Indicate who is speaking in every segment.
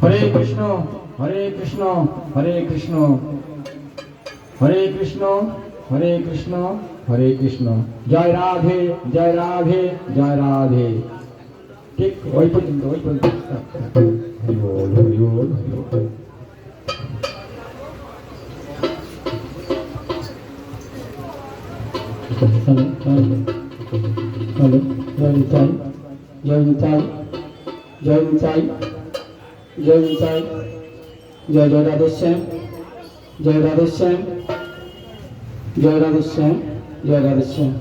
Speaker 1: হরে কৃষ্ণ হরে কৃষ্ণ হরে কৃষ্ণ হরে কৃষ্ণ হরে কৃষ্ণ হরে কৃষ্ণ জয় রাধে জয় রাধে জয় রাধে। ঠিক ওই পর্যন্ত ওই পর্যন্ত। হরি বল হরি বল হরি বল। হ্যালো জয় নিতাই জয় নিতাই জয় নিতাই জয় নিতাই জয় জয় রাধেশ্যাম জয় রাধেশ্যাম জয় রাধেশ্যাম জয় রাধেশ্যাম।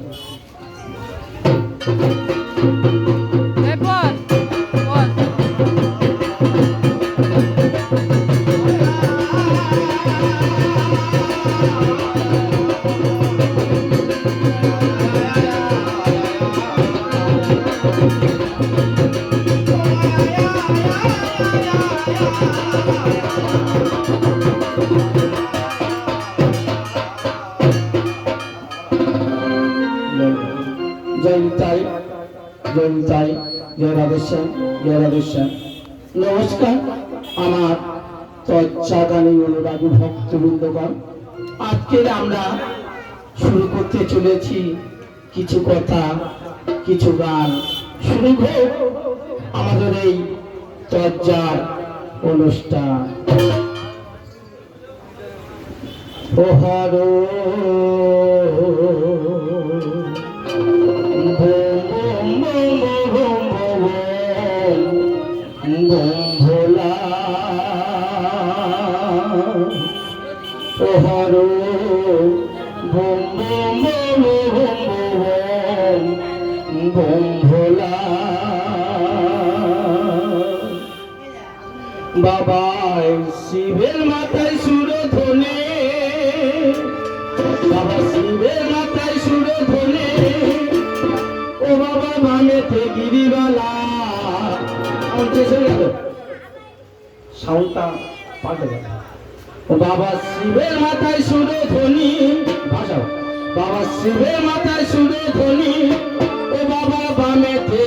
Speaker 1: জয় নিতাই জয় নিতাই জয় রাধেশ্যাম জয় রাধেশ্যাম। নমস্কার আমার তজ্জাগানী অনুরাগী ভক্তবৃন্দগণ, আজকে আমরা শুরু করতে চলেছি কিছু কথা কিছু গান। শুরু হোক আমাদের এই তজ্জার অনুষ্ঠান। ও হরো ভোলা ও হরো ভোম ভোলা বাবা শিবের মাথায় সুরধ্বনি, বাবা শিবের মাথায় সুরধ্বনি। ও বাবা বামেতে গিরিবালা সাউন্ডটা পাল্টে গেল। ও বাবা শিবের মাথায় সুরধ্বনি, বাবা শিবের মাথায় সুরধ্বনি। ও বাবা বামেতে